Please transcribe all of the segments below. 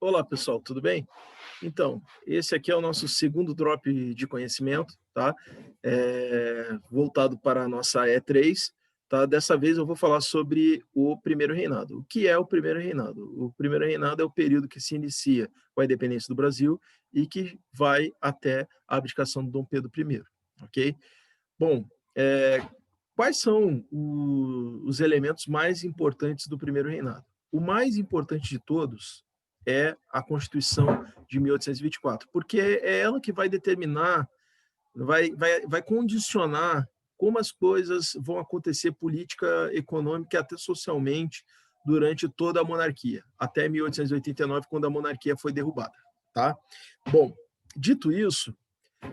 Olá, pessoal, tudo bem? Então, esse aqui é o nosso segundo drop de conhecimento, tá? Voltado para a nossa E3, tá? Dessa vez eu vou falar sobre o primeiro reinado. O que é o primeiro reinado? O primeiro reinado é o período que se inicia com a independência do Brasil e que vai até a abdicação do Dom Pedro I, ok? Bom, quais são os elementos mais importantes do primeiro reinado? O mais importante de todos é a Constituição de 1824, porque é ela que vai determinar, vai condicionar como as coisas vão acontecer política, econômica e até socialmente durante toda a monarquia, até 1889, quando a monarquia foi derrubada. Tá? Bom, dito isso,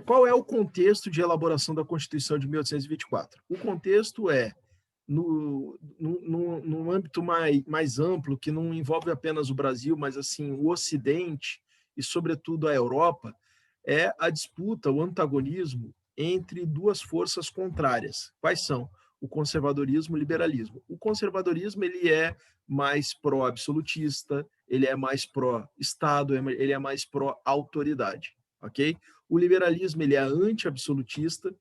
qual é o contexto de elaboração da Constituição de 1824? O contexto é, no âmbito mais amplo, que não envolve apenas o Brasil, mas assim o Ocidente e, sobretudo, a Europa, é a disputa, o antagonismo entre duas forças contrárias. Quais são? O conservadorismo e o liberalismo. O conservadorismo ele é mais pró-absolutista, ele é mais pró-Estado, ele é mais pró-autoridade, ok? O liberalismo ele é anti-absolutista,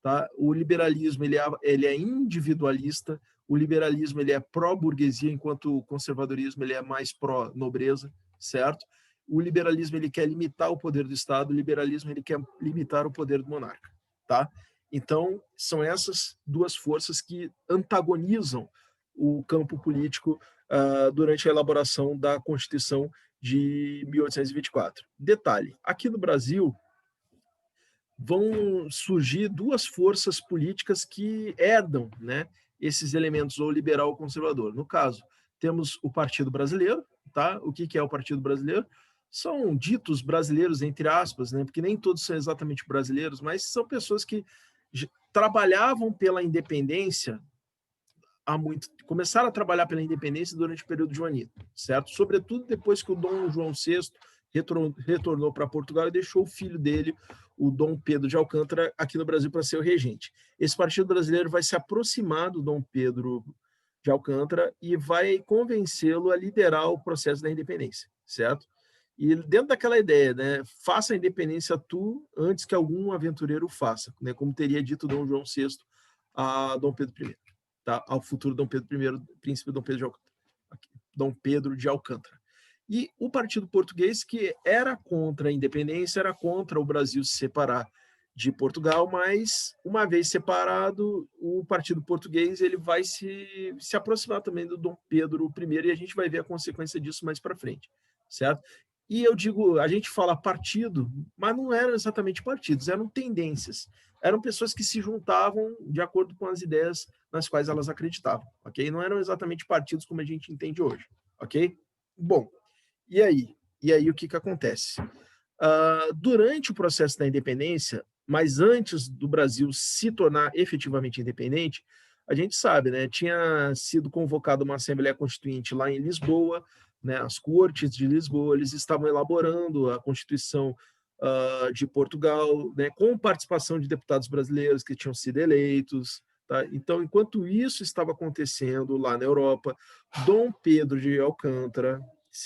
tá? O liberalismo ele é individualista, o liberalismo ele é pró-burguesia, enquanto o conservadorismo ele é mais pró-nobreza, certo? O liberalismo ele quer limitar o poder do Estado, o liberalismo ele quer limitar o poder do monarca, tá? Então, são essas duas forças que antagonizam o campo político durante a elaboração da Constituição de 1824. Detalhe, aqui no Brasil, vão surgir duas forças políticas que herdam, né, esses elementos, ou liberal ou conservador. No caso, temos o Partido Brasileiro, tá? O que é o Partido Brasileiro? São ditos brasileiros, entre aspas, né, porque nem todos são exatamente brasileiros, mas são pessoas que trabalhavam pela independência começaram a trabalhar pela independência durante o período joanino, certo? Sobretudo depois que o Dom João VI retornou para Portugal e deixou o filho dele, o Dom Pedro de Alcântara, aqui no Brasil para ser o regente. Esse partido brasileiro vai se aproximar do Dom Pedro de Alcântara e vai convencê-lo a liderar o processo da independência, certo? E dentro daquela ideia, né, faça a independência tu antes que algum aventureiro faça, né, como teria dito Dom João VI a Dom Pedro I, tá? Ao futuro Dom Pedro I, príncipe Dom Pedro de Alcântara. Dom Pedro de Alcântara. E o partido português, que era contra a independência, era contra o Brasil se separar de Portugal, mas uma vez separado, o partido português ele vai se aproximar também do Dom Pedro I, e a gente vai ver a consequência disso mais para frente, certo? E eu digo, a gente fala partido, mas não eram exatamente partidos, eram tendências. Eram pessoas que se juntavam de acordo com as ideias nas quais elas acreditavam, ok? Não eram exatamente partidos como a gente entende hoje, ok? Bom, e aí? E aí o que acontece? Durante o processo da independência, mas antes do Brasil se tornar efetivamente independente, a gente sabe, né? Tinha sido convocada uma Assembleia Constituinte lá em Lisboa, né? As Cortes de Lisboa, eles estavam elaborando a Constituição de Portugal, né? Com participação de deputados brasileiros que tinham sido eleitos. Tá? Então, enquanto isso estava acontecendo lá na Europa, Dom Pedro de Alcântara,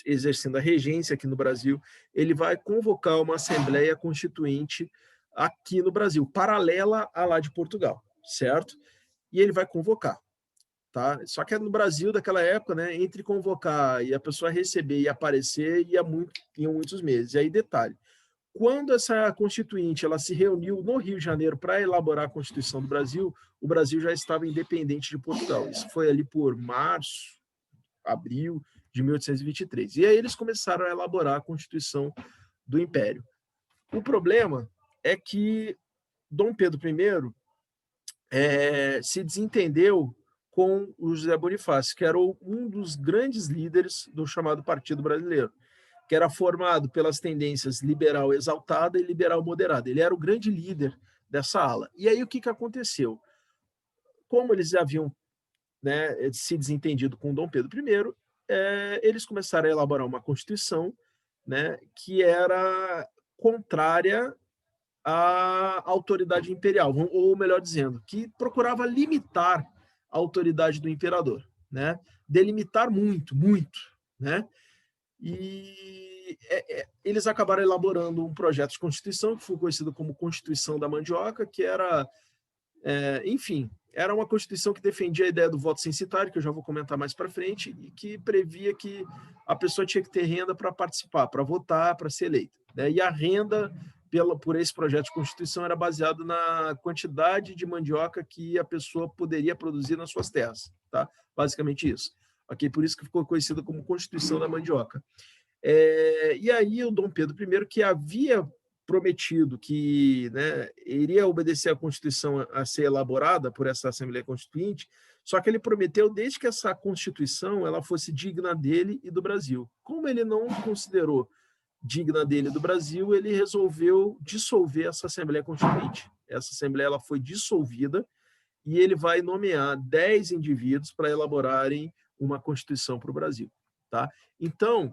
exercendo a regência aqui no Brasil, ele vai convocar uma Assembleia Constituinte aqui no Brasil, paralela à lá de Portugal, certo? E ele vai convocar, tá? Só que no Brasil daquela época, né, entre convocar e a pessoa receber e aparecer, iam muitos meses. E aí, detalhe, quando essa constituinte ela se reuniu no Rio de Janeiro para elaborar a Constituição do Brasil, o Brasil já estava independente de Portugal. Isso foi ali por março, abril de 1823. E aí eles começaram a elaborar a Constituição do Império. O problema é que Dom Pedro I se desentendeu com o José Bonifácio, que era um dos grandes líderes do chamado Partido Brasileiro, que era formado pelas tendências liberal exaltada e liberal moderada. Ele era o grande líder dessa ala. E aí o que aconteceu? Como eles haviam, né, se desentendido com Dom Pedro I, eles começaram a elaborar uma Constituição, né, que era contrária à autoridade imperial, ou melhor dizendo, que procurava limitar a autoridade do imperador, né, delimitar muito, muito, né, e eles acabaram elaborando um projeto de Constituição, que foi conhecido como Constituição da Mandioca, que era, enfim, era uma Constituição que defendia a ideia do voto censitário, que eu já vou comentar mais para frente, e que previa que a pessoa tinha que ter renda para participar, para votar, para ser eleita, né? E a renda por esse projeto de Constituição era baseado na quantidade de mandioca que a pessoa poderia produzir nas suas terras, tá? Basicamente isso. Ok? Por isso que ficou conhecida como Constituição da Mandioca. E aí o Dom Pedro I, que havia prometido que, né, iria obedecer à Constituição a ser elaborada por essa Assembleia Constituinte, só que ele prometeu desde que essa Constituição ela fosse digna dele e do Brasil. Como ele não considerou digna dele e do Brasil, ele resolveu dissolver essa Assembleia Constituinte. Essa Assembleia ela foi dissolvida e ele vai nomear 10 indivíduos para elaborarem uma Constituição para o Brasil. Tá? Então,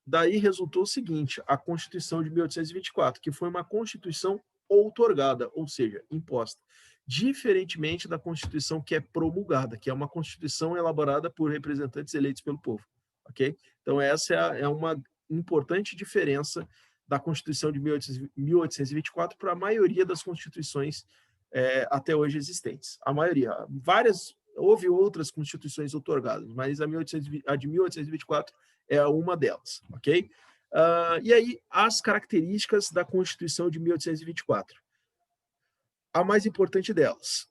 daí resultou o seguinte, a Constituição de 1824, que foi uma Constituição outorgada, ou seja, imposta, diferentemente da Constituição que é promulgada, que é uma Constituição elaborada por representantes eleitos pelo povo. Ok? Então, essa é uma importante diferença da Constituição de 1824 para a maioria das constituições até hoje existentes. A maioria. Houve outras constituições outorgadas, mas a de 1824 é uma delas, ok? E aí, as características da Constituição de 1824. A mais importante delas.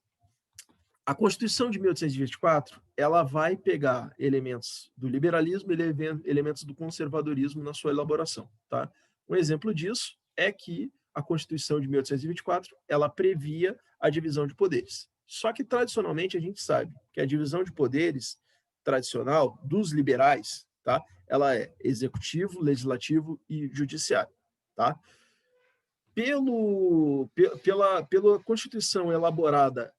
A Constituição de 1824, ela vai pegar elementos do liberalismo e elementos do conservadorismo na sua elaboração, tá? Um exemplo disso é que a Constituição de 1824, ela previa a divisão de poderes. Só que, tradicionalmente, a gente sabe que a divisão de poderes tradicional dos liberais, tá? Ela é executivo, legislativo e judiciário, tá? Pela Constituição elaborada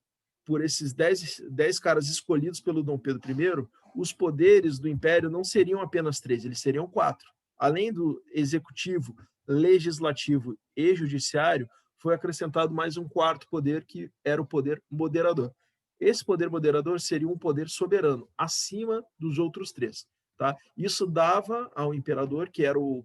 por esses 10 caras escolhidos pelo Dom Pedro I, os poderes do Império não seriam apenas 3, eles seriam 4. Além do executivo, legislativo e judiciário, foi acrescentado mais um quarto poder, que era o poder moderador. Esse poder moderador seria um poder soberano, acima dos outros 3. Tá? Isso dava ao imperador, que era o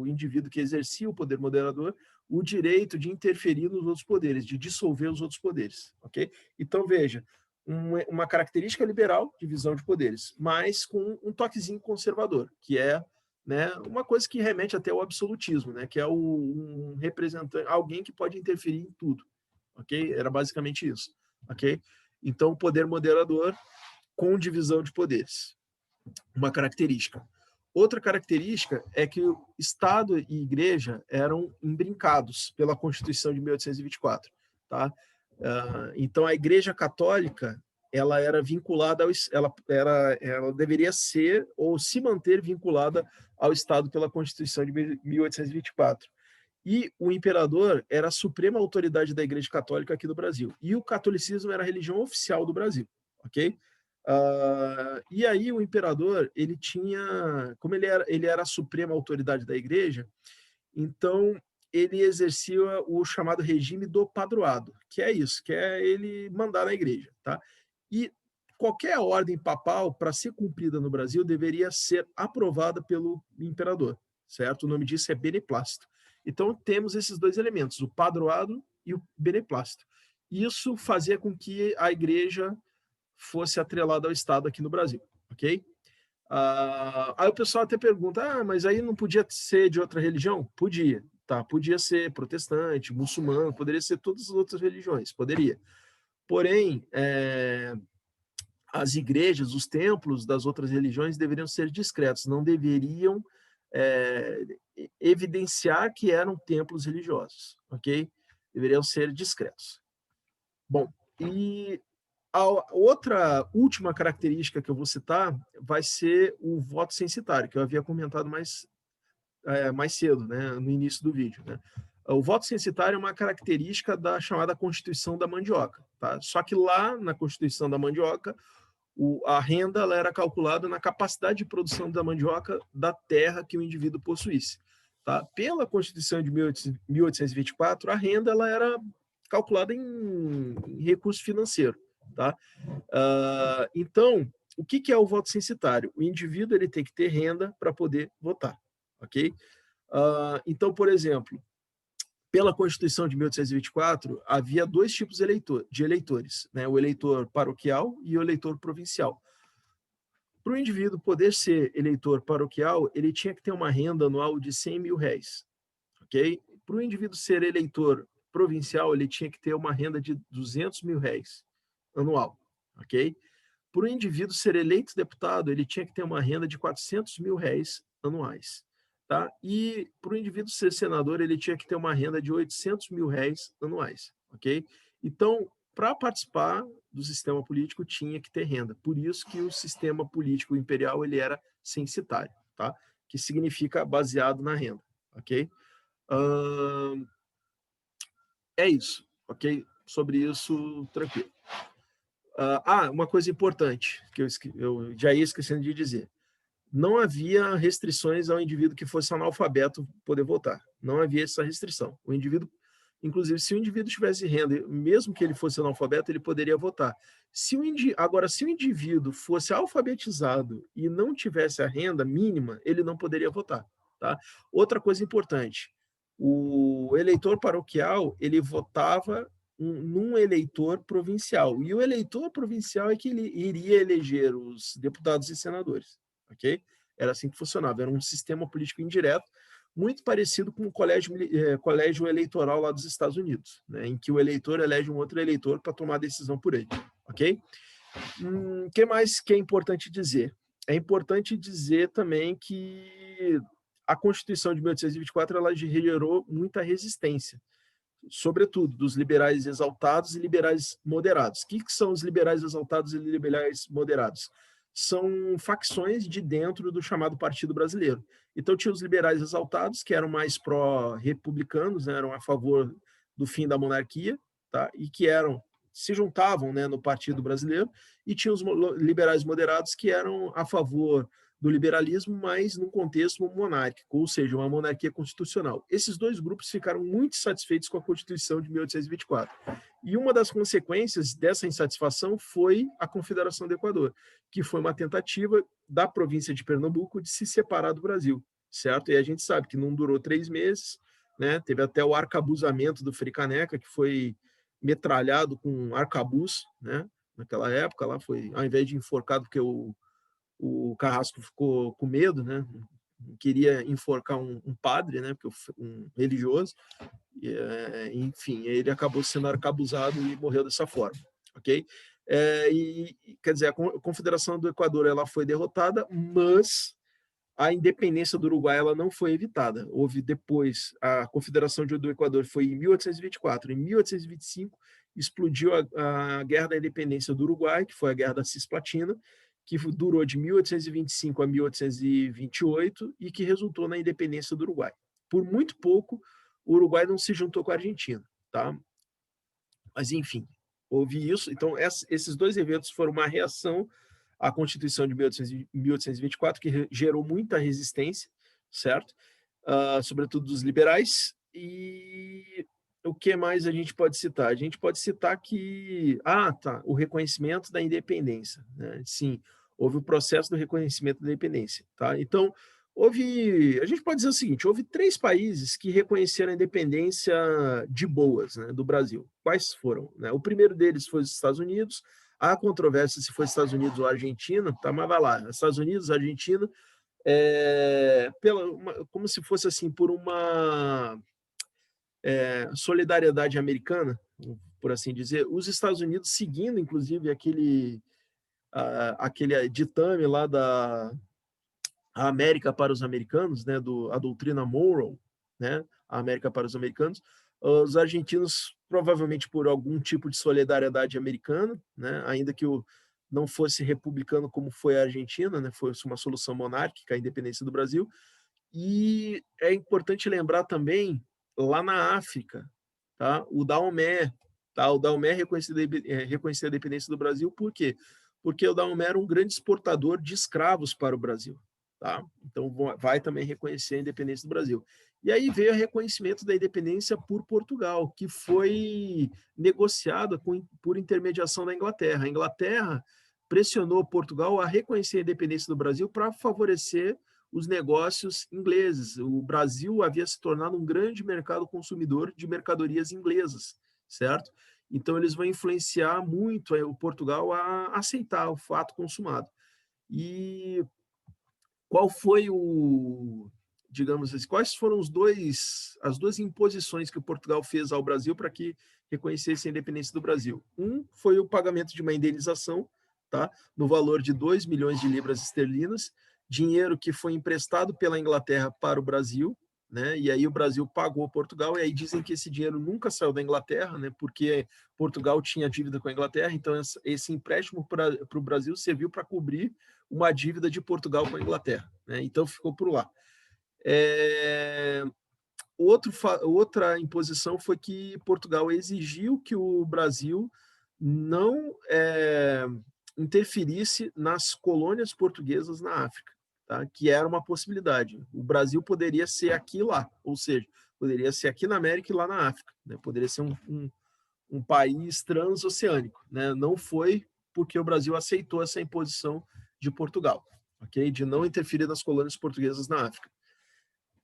indivíduo que exercia o poder moderador, o direito de interferir nos outros poderes, de dissolver os outros poderes. Okay? Então, veja, uma característica liberal, divisão de poderes, mas com um toquezinho conservador, que é, né, uma coisa que remete até ao absolutismo, né, que é um representante, alguém que pode interferir em tudo. Okay? Era basicamente isso. Okay? Então, poder moderador com divisão de poderes. Uma característica. Outra característica é que o Estado e Igreja eram embrincados pela Constituição de 1824. Tá? Então, a Igreja Católica ela era vinculada ela deveria ser ou se manter vinculada ao Estado pela Constituição de 1824. E o imperador era a suprema autoridade da Igreja Católica aqui do Brasil. E o catolicismo era a religião oficial do Brasil. Ok? E aí o imperador, ele tinha, como ele era a suprema autoridade da igreja, então ele exercia o chamado regime do padroado, que é isso, que é ele mandar na igreja, tá? E qualquer ordem papal, para ser cumprida no Brasil, deveria ser aprovada pelo imperador, certo? O nome disso é beneplácito. Então temos esses dois elementos, o padroado e o beneplácito. Isso fazia com que a igreja fosse atrelado ao Estado aqui no Brasil, ok? Aí o pessoal até pergunta, mas aí não podia ser de outra religião? Podia, tá? Podia ser protestante, muçulmano, poderia ser todas as outras religiões, poderia. Porém, as igrejas, os templos das outras religiões deveriam ser discretos, não deveriam evidenciar que eram templos religiosos, ok? Deveriam ser discretos. Bom, e a outra última característica que eu vou citar vai ser o voto censitário, que eu havia comentado mais cedo, né, no início do vídeo. Né? O voto censitário é uma característica da chamada Constituição da Mandioca. Tá? Só que lá na Constituição da Mandioca, a renda ela era calculada na capacidade de produção da mandioca da terra que o indivíduo possuísse. Tá? Pela Constituição de 1824, a renda ela era calculada em recurso financeiro. Tá? Então, o que é o voto censitário? O indivíduo ele tem que ter renda para poder votar. ok? Então, por exemplo, pela Constituição de 1824, havia dois tipos de eleitores, né? O eleitor paroquial e o eleitor provincial. Para o indivíduo poder ser eleitor paroquial, ele tinha que ter uma renda anual de R$ 100.000, ok? Para o indivíduo ser eleitor provincial, ele tinha que ter uma renda de R$ 200.000 anual, ok? Para o indivíduo ser eleito deputado, ele tinha que ter uma renda de R$ 400.000 anuais, tá? E para o indivíduo ser senador, ele tinha que ter uma renda de R$ 800.000 anuais, ok? Então, para participar do sistema político, tinha que ter renda. Por isso que o sistema político imperial ele era censitário, tá? Que significa baseado na renda, ok? É isso, ok? Sobre isso, tranquilo. Uma coisa importante que eu já ia esquecendo de dizer. Não havia restrições ao indivíduo que fosse analfabeto poder votar. Não havia essa restrição. O indivíduo, inclusive, se o indivíduo tivesse renda, mesmo que ele fosse analfabeto, ele poderia votar. Agora, se o indivíduo fosse alfabetizado e não tivesse a renda mínima, ele não poderia votar. Tá? Outra coisa importante, o eleitor paroquial, ele votava num eleitor provincial. E o eleitor provincial é que ele iria eleger os deputados e senadores. Ok? Era assim que funcionava. Era um sistema político indireto, muito parecido com o colégio eleitoral lá dos Estados Unidos, né, em que o eleitor elege um outro eleitor para tomar a decisão por ele. Ok? Que mais que é importante dizer? É importante dizer também que a Constituição de 1824 ela gerou muita resistência, sobretudo dos liberais exaltados e liberais moderados. O que são os liberais exaltados e liberais moderados? São facções de dentro do chamado Partido Brasileiro. Então, tinha os liberais exaltados, que eram mais pró-republicanos, né, eram a favor do fim da monarquia, tá? E que se juntavam, né, no Partido Brasileiro, e tinha os liberais moderados, que eram a favor do liberalismo, mas num contexto monárquico, ou seja, uma monarquia constitucional. Esses dois grupos ficaram muito satisfeitos com a Constituição de 1824. E uma das consequências dessa insatisfação foi a Confederação do Equador, que foi uma tentativa da província de Pernambuco de se separar do Brasil, certo? E a gente sabe que não durou 3 meses, né? Teve até o arcabuzamento do Frei Caneca, que foi metralhado com um arcabuz, né? Naquela época, lá foi, ao invés de enforcado, porque o Carrasco ficou com medo, né? Queria enforcar um padre, né? Um religioso. Enfim, ele acabou sendo arcabuzado e morreu dessa forma, ok? Quer dizer, a Confederação do Equador ela foi derrotada, mas a independência do Uruguai ela não foi evitada. Houve depois, a Confederação do Equador foi em 1824. Em 1825, explodiu a Guerra da Independência do Uruguai, que foi a Guerra da Cisplatina, que durou de 1825 a 1828 e que resultou na independência do Uruguai. Por muito pouco, o Uruguai não se juntou com a Argentina, tá? Mas, enfim, houve isso. Então, esses dois eventos foram uma reação à Constituição de 1824, que gerou muita resistência, certo? Sobretudo dos liberais. E o que mais a gente pode citar? A gente pode citar que... o reconhecimento da independência, né? Sim, houve o processo do reconhecimento da independência, tá? Então, a gente pode dizer o seguinte, houve 3 países que reconheceram a independência de boas, né, do Brasil. Quais foram? Né? O primeiro deles foi os Estados Unidos. Há controvérsia se foi Estados Unidos ou Argentina, tá? Mas vai lá, Estados Unidos, Argentina, como se fosse assim, por uma solidariedade americana, por assim dizer, os Estados Unidos seguindo, inclusive, aquele ditame lá da a América para os americanos, né, a doutrina Monroe, né, a América para os americanos, os argentinos, provavelmente por algum tipo de solidariedade americana, né, ainda que não fosse republicano como foi a Argentina, né, fosse uma solução monárquica, a independência do Brasil. E é importante lembrar também, lá na África, tá, o Daomé, tá, o Daomé reconheceu a independência do Brasil, por quê? Porque o Daomé era um grande exportador de escravos para o Brasil. Tá? Então, vai também reconhecer a independência do Brasil. E aí veio o reconhecimento da independência por Portugal, que foi negociado por intermediação da Inglaterra. A Inglaterra pressionou Portugal a reconhecer a independência do Brasil para favorecer os negócios ingleses. O Brasil havia se tornado um grande mercado consumidor de mercadorias inglesas, certo? Então, eles vão influenciar muito o Portugal a aceitar o fato consumado. E qual foi digamos assim, quais foram as duas imposições que o Portugal fez ao Brasil para que reconhecesse a independência do Brasil? Um foi o pagamento de uma indenização, tá, no valor de 2 milhões de libras esterlinas, dinheiro que foi emprestado pela Inglaterra para o Brasil, né? E aí o Brasil pagou Portugal, e aí dizem que esse dinheiro nunca saiu da Inglaterra, né? Porque Portugal tinha dívida com a Inglaterra, então esse empréstimo para o Brasil serviu para cobrir uma dívida de Portugal com a Inglaterra, né? Então ficou por lá. Outra imposição foi que Portugal exigiu que o Brasil não interferisse nas colônias portuguesas na África, tá? Que era uma possibilidade. O Brasil poderia ser aqui e lá, ou seja, poderia ser aqui na América e lá na África, né? Poderia ser um país transoceânico, né? Não foi porque o Brasil aceitou essa imposição de Portugal, ok? De não interferir nas colônias portuguesas na África,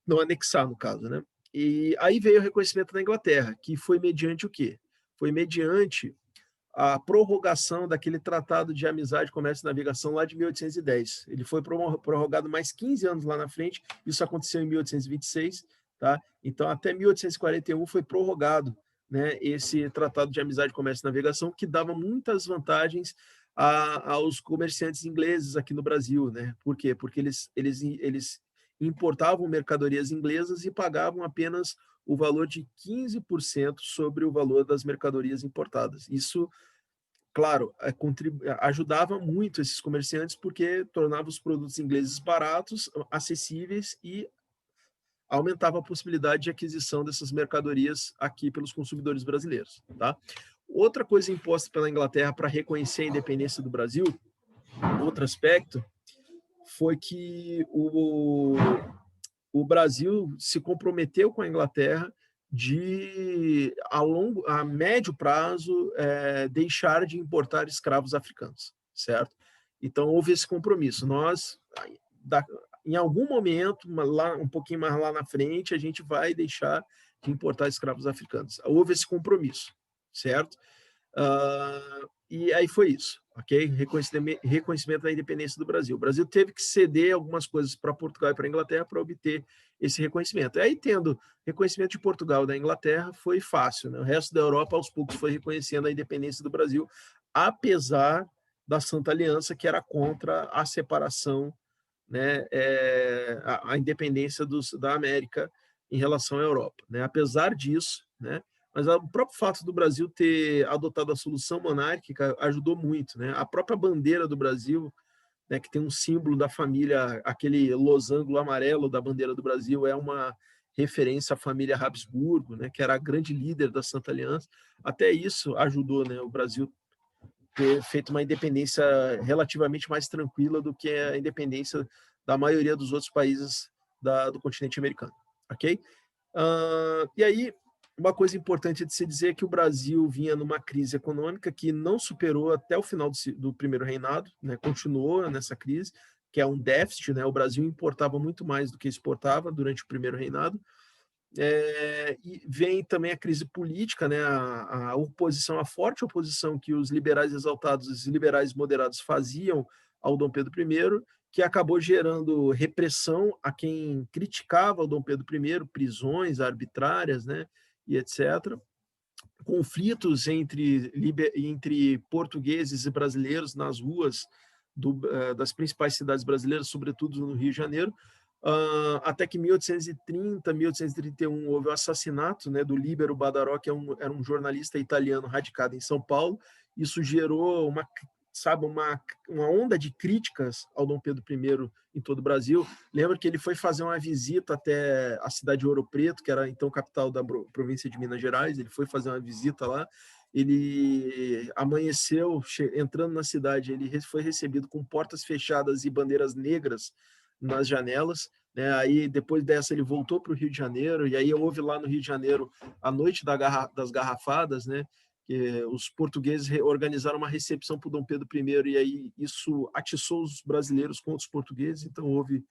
não anexar, no caso, né? E aí veio o reconhecimento da Inglaterra, que foi mediante o quê? Foi mediante a prorrogação daquele Tratado de Amizade, Comércio e Navegação lá de 1810. Ele foi prorrogado mais 15 anos lá na frente, isso aconteceu em 1826, tá? Então, até 1841 foi prorrogado, né, esse Tratado de Amizade, Comércio e Navegação, que dava muitas vantagens aos comerciantes ingleses aqui no Brasil, né? Por quê? Porque eles importavam mercadorias inglesas e pagavam apenas o valor de 15% sobre o valor das mercadorias importadas. Isso, claro, ajudava muito esses comerciantes porque tornava os produtos ingleses baratos, acessíveis e aumentava a possibilidade de aquisição dessas mercadorias aqui pelos consumidores brasileiros, tá? Outra coisa imposta pela Inglaterra para reconhecer a independência do Brasil, outro aspecto, foi que o Brasil se comprometeu com a Inglaterra de, a médio prazo, deixar de importar escravos africanos, certo? Então, houve esse compromisso. Nós, em algum momento, um pouquinho mais lá na frente, a gente vai deixar de importar escravos africanos. Houve esse compromisso, certo? E aí foi isso, ok? Reconhecimento da independência do Brasil. O Brasil teve que ceder algumas coisas para Portugal e para a Inglaterra para obter esse reconhecimento. Aí, tendo reconhecimento de Portugal e da Inglaterra, foi fácil, né? O resto da Europa, aos poucos, foi reconhecendo a independência do Brasil, apesar da Santa Aliança, que era contra a separação, né, a independência da América em relação à Europa, né? Apesar disso, né? Mas o próprio fato do Brasil ter adotado a solução monárquica ajudou muito, né? A própria bandeira do Brasil, né, que tem um símbolo da família, aquele losango amarelo da bandeira do Brasil, é uma referência à família Habsburgo, né, que era a grande líder da Santa Aliança. Até isso ajudou, né, o Brasil ter feito uma independência relativamente mais tranquila do que a independência da maioria dos outros países do continente americano, ok? E aí, uma coisa importante de se dizer é que o Brasil vinha numa crise econômica que não superou até o final do primeiro reinado, né? Continuou nessa crise, que é um déficit, né? O Brasil importava muito mais do que exportava durante o primeiro reinado. E vem também a crise política, né? A oposição, a forte oposição que os liberais exaltados e os liberais moderados faziam ao Dom Pedro I, que acabou gerando repressão a quem criticava o Dom Pedro I, prisões arbitrárias, né? E etc. Conflitos entre portugueses e brasileiros nas ruas das principais cidades brasileiras, sobretudo no Rio de Janeiro, até que em 1830, 1831 houve o assassinato, né, do Líbero Badaró, que era um jornalista italiano radicado em São Paulo. Isso gerou uma onda de críticas ao Dom Pedro I em todo o Brasil. Lembro que ele foi fazer uma visita até a cidade de Ouro Preto, que era então capital da província de Minas Gerais. Ele foi fazer uma visita lá. Ele amanheceu entrando na cidade. Ele foi recebido com portas fechadas e bandeiras negras nas janelas, né? Aí depois dessa ele voltou para o Rio de Janeiro, e aí houve lá no Rio de Janeiro a noite das garrafadas, né? Que os portugueses organizaram uma recepção para o Dom Pedro I, e aí isso atiçou os brasileiros contra os portugueses. Então houve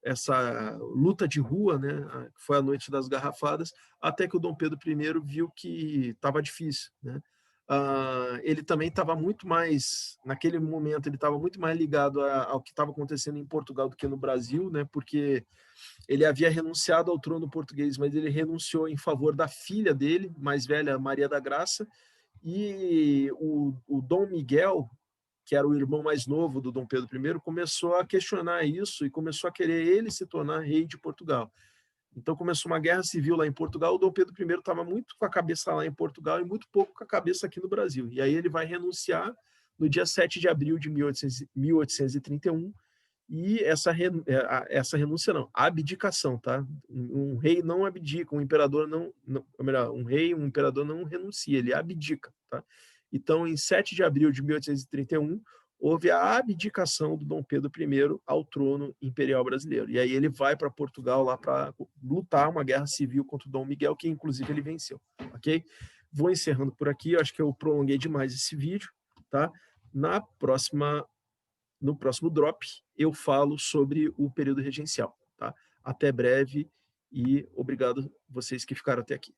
essa luta de rua, né, que foi a Noite das Garrafadas, até que o Dom Pedro I viu que estava difícil, né? Ele também estava muito mais, naquele momento, ele estava muito mais ligado ao que estava acontecendo em Portugal do que no Brasil, né? Porque ele havia renunciado ao trono português, mas ele renunciou em favor da filha dele, mais velha, Maria da Graça, e o Dom Miguel, que era o irmão mais novo do Dom Pedro I, começou a questionar isso e começou a querer ele se tornar rei de Portugal. Então começou uma guerra civil lá em Portugal. O Dom Pedro I estava muito com a cabeça lá em Portugal e muito pouco com a cabeça aqui no Brasil. E aí ele vai renunciar no dia 7 de abril de 1831. E essa renúncia não, a abdicação, tá? Um rei não abdica, um imperador não, melhor, um rei, um imperador não renuncia, ele abdica, tá? Então, em 7 de abril de 1831, houve a abdicação do Dom Pedro I ao trono imperial brasileiro. E aí ele vai para Portugal lá para lutar uma guerra civil contra o Dom Miguel, que inclusive ele venceu, ok? Vou encerrando por aqui, eu acho que eu prolonguei demais esse vídeo, tá? No próximo drop, eu falo sobre o período regencial, tá? Até breve e obrigado vocês que ficaram até aqui.